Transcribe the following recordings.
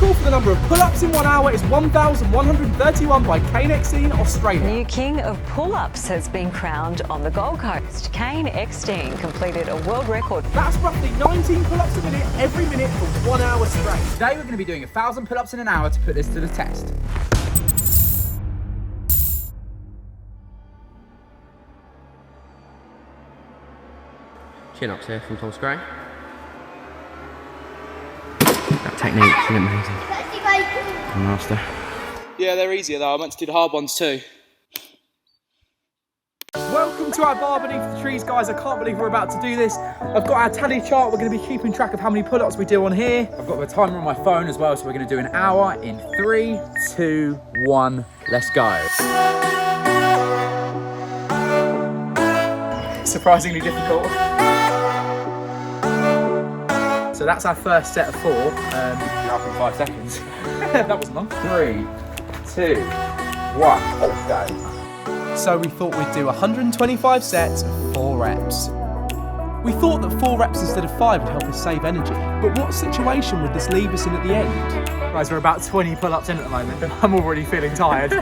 record for the number of pull-ups in 1 hour is 1,131 by Kane Eckstein, Australia. New king of pull-ups has been crowned on the Gold Coast. Kane Eckstein completed a world record. That's roughly 19 pull-ups a minute, every minute for 1 hour straight. Today we're going to be doing 1,000 pull-ups in an hour to put this to the test. Chin-ups here from Tom Gray. That technique's amazing. Master. Yeah, they're easier though. I meant to do the hard ones too. Welcome to our bar beneath the trees, guys. I can't believe we're about to do this. I've got our tally chart. We're going to be keeping track of how many pull-ups we do on here. I've got the timer on my phone as well, so we're going to do an hour in 3, 2, 1. Let's go. Surprisingly difficult. So that's our first set of 4. Up in 5 seconds. That wasn't long. 3, 2, 1. Let's go. So we thought we'd do 125 sets of 4 reps. We thought that 4 reps instead of 5 would help us save energy. But what situation would this leave us in at the end? Guys, we're about 20 pull-ups in at the moment. I'm already feeling tired.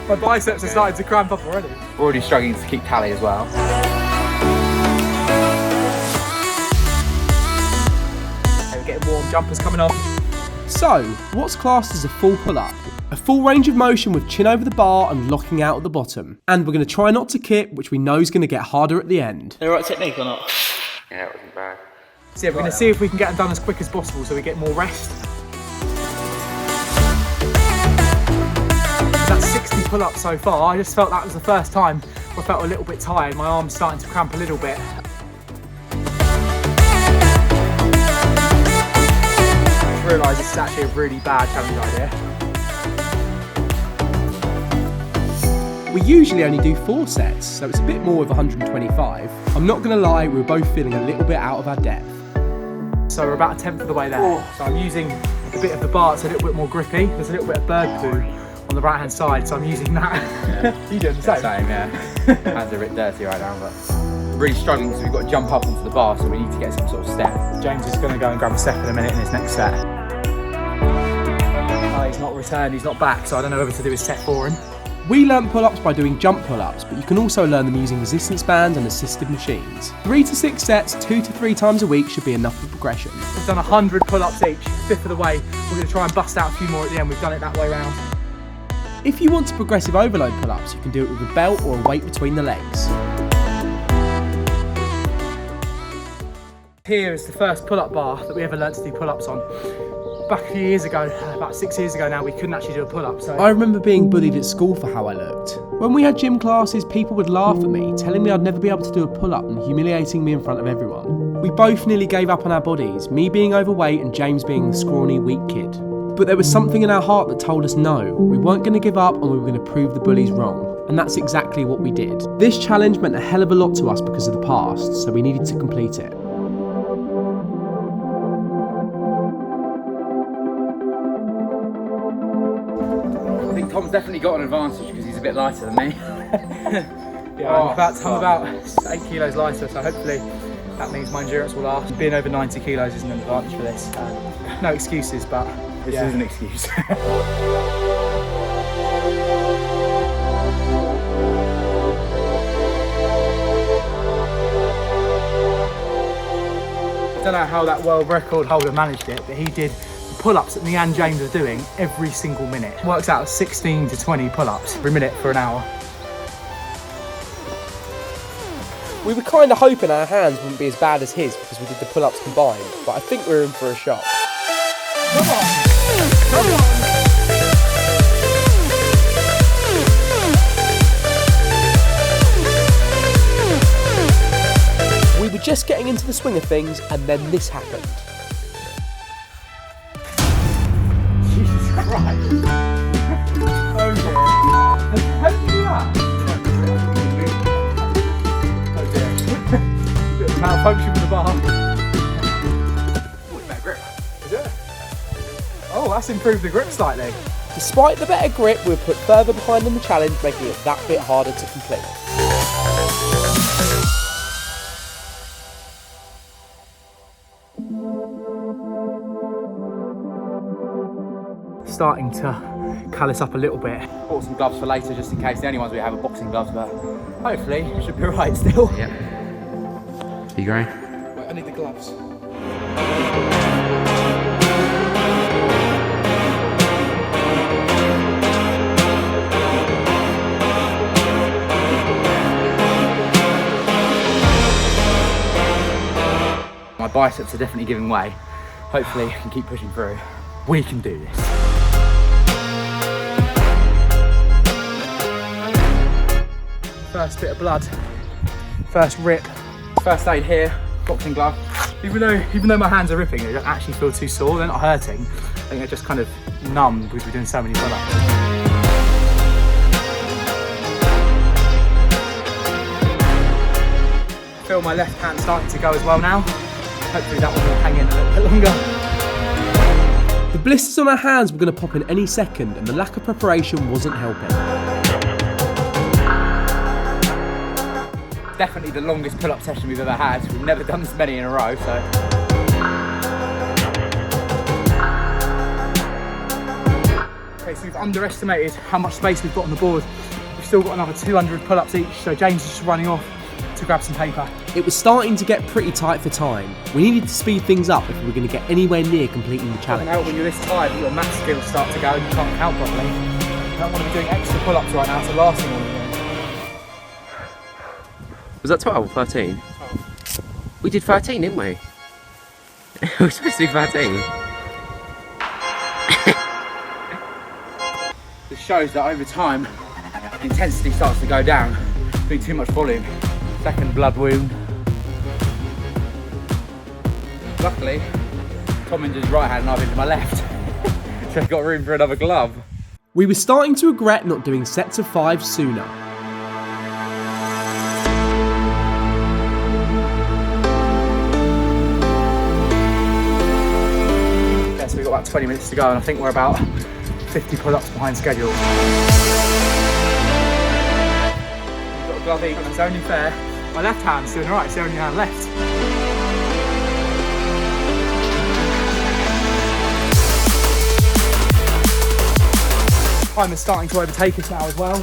My biceps are starting to cramp up already. We're already struggling to keep tally as well. Okay, we're getting warm, jumpers coming off. So, what's classed as a full pull-up? A full range of motion with chin over the bar and locking out at the bottom. And we're going to try not to kip, which we know is going to get harder at the end. The right technique or not? Yeah, it wasn't bad. So yeah, we're going to see if we can get them done as quick as possible so we get more rest. That's 60 pull-ups so far. I just felt that was the first time I felt a little bit tired. My arm's starting to cramp a little bit. I realise this is actually a really bad challenge idea. We usually only do 4 sets, so it's a bit more of 125. I'm not going to lie, we were both feeling a little bit out of our depth. So we're about a 10th of the way there. So I'm using a bit of the bar, it's a little bit more grippy. There's a little bit of bird poo on the right hand side, so I'm using that. You doing the same? Same, yeah. Hands are a bit dirty right now, but really struggling because we've got to jump up onto the bar, so we need to get some sort of step. James is going to go and grab a step in a minute in his next set. Oh, he's not returned, he's not back, so I don't know whether to do his set for him. We learnt pull-ups by doing jump pull-ups, but you can also learn them using resistance bands and assisted machines. 3 to 6 sets, 2 to 3 times a week should be enough for progression. We've done 100 pull-ups each, 1/5 of the way. We're going to try and bust out a few more at the end. We've done it that way round. If you want to progressive overload pull-ups, you can do it with a belt or a weight between the legs. Here is the first pull-up bar that we ever learnt to do pull-ups on. Back a few years ago, about 6 years ago now, we couldn't actually do a pull-up. So I remember being bullied at school for how I looked. When we had gym classes, people would laugh at me, telling me I'd never be able to do a pull-up and humiliating me in front of everyone. We both nearly gave up on our bodies, me being overweight and James being the scrawny, weak kid. But there was something in our heart that told us no, we weren't going to give up and we were going to prove the bullies wrong. And that's exactly what we did. This challenge meant a hell of a lot to us because of the past, so we needed to complete it. I think Tom's definitely got an advantage because he's a bit lighter than me. Yeah, I'm about 8 kilos lighter, so hopefully that means my endurance will last. Being over 90 kilos isn't an advantage for this. No excuses, but This is an excuse. I don't know how that world record holder managed it, but he did the pull-ups that me and James are doing every single minute. Works out 16 to 20 pull-ups every minute for an hour. We were kind of hoping our hands wouldn't be as bad as his because we did the pull-ups combined, but I think we're in for a shock. Come on! Come on! We were just getting into the swing of things and then this happened. Jesus Christ! Oh dear. How did you do that? Oh dear. Bit of malfunction with the bar. Oh, better grip. Is it? Oh, that's improved the grip slightly. Despite the better grip, we've put further behind in the challenge, making it that bit harder to complete. starting to callus up a little bit. Bought some gloves for later just in case. The only ones we have are boxing gloves, but hopefully it should be right still. Yep. You going? Wait, I need the gloves. My biceps are definitely giving way. Hopefully I can keep pushing through. We can do this. First bit of blood, first rip. First aid here, boxing glove. Even though my hands are ripping, they don't actually feel too sore. They're not hurting. I think they're just kind of numb because we're doing so many pull-ups. I feel my left hand starting to go as well now. Hopefully that one will hang in a little bit longer. The blisters on our hands were going to pop in any second, and the lack of preparation wasn't helping. Definitely the longest pull-up session we've ever had. We've never done this many in a row, so. Okay, so we've underestimated how much space we've got on the board. We've still got another 200 pull-ups each, so James is just running off to grab some paper. It was starting to get pretty tight for time. We needed to speed things up if we were going to get anywhere near completing the challenge. When you're this tired, your math skills start to go and you can't count properly. I don't want to be doing extra pull-ups right now, so the last thing I want to do. Was that 12 or 13? 12. We did 13, didn't we? We were supposed to do 13. This shows that over time, the intensity starts to go down. Doing too much volume. Second blood wound. Luckily, Tom injured his right hand and I've injured my left. So I've got room for another glove. We were starting to regret not doing sets of 5 sooner. Yeah, so we've got about 20 minutes to go and I think we're about 50 pull-ups behind schedule. We've got a glove each and it's only fair. My left hand's doing alright, it's the only hand left. Time is starting to overtake us now as well.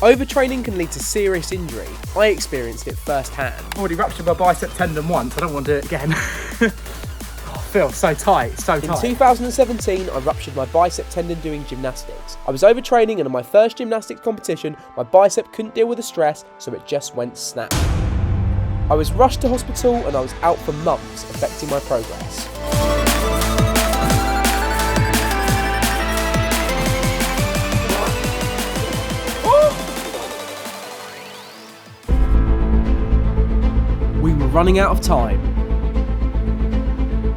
Overtraining can lead to serious injury. I experienced it firsthand. I've already ruptured my bicep tendon once, I don't want to do it again. I feel so tight, so tight. In 2017, I ruptured my bicep tendon doing gymnastics. I was overtraining and in my first gymnastics competition, my bicep couldn't deal with the stress, so it just went snap. I was rushed to hospital and I was out for months, affecting my progress. We were running out of time.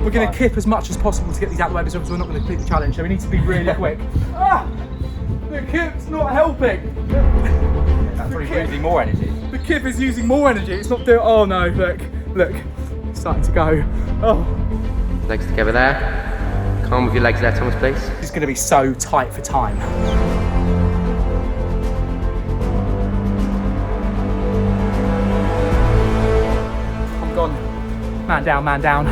We're going to kip as much as possible to get these out of the way because we're not going to complete the challenge, so we need to be really quick. The kip's not helping. That's probably using more energy. The kip is using more energy. It's not doing. Oh no! Look, it's starting to go. Oh. Legs together there. Calm with your legs there, Thomas, please. It's going to be so tight for time. I'm gone. Man down, man down.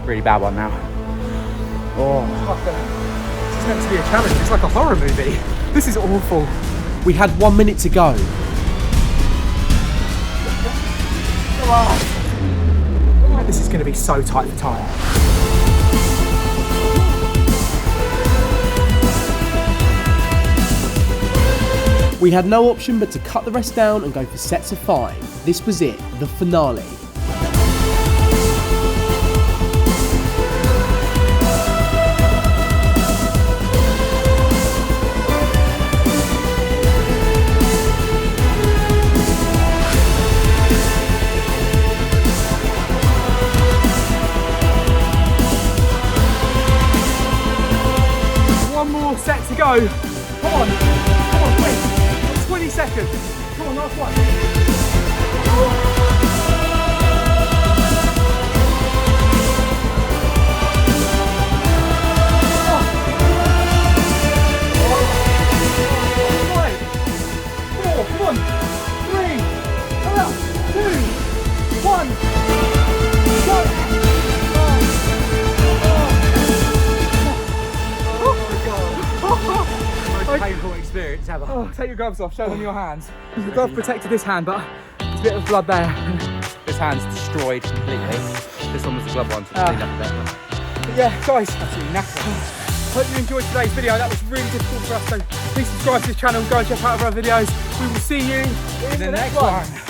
Really bad one now. Oh. This is meant to be a challenge. It's like a horror movie. This is awful. We had 1 minute to go. This is going to be so tight for time. We had no option but to cut the rest down and go for sets of 5. This was it, the finale. Set to go. Come on, quick. 20 seconds. Come on, last one. Come on. Oh, take your gloves off, show them your hands. The glove protected this hand, but there's a bit of blood there. This hand's destroyed completely. This one was the glove one, so cleaned up a bit. But yeah, guys, absolutely knackered. Hope you enjoyed today's video. That was really difficult for us, so please subscribe to this channel, go and check out our other videos. We will see you in the next one.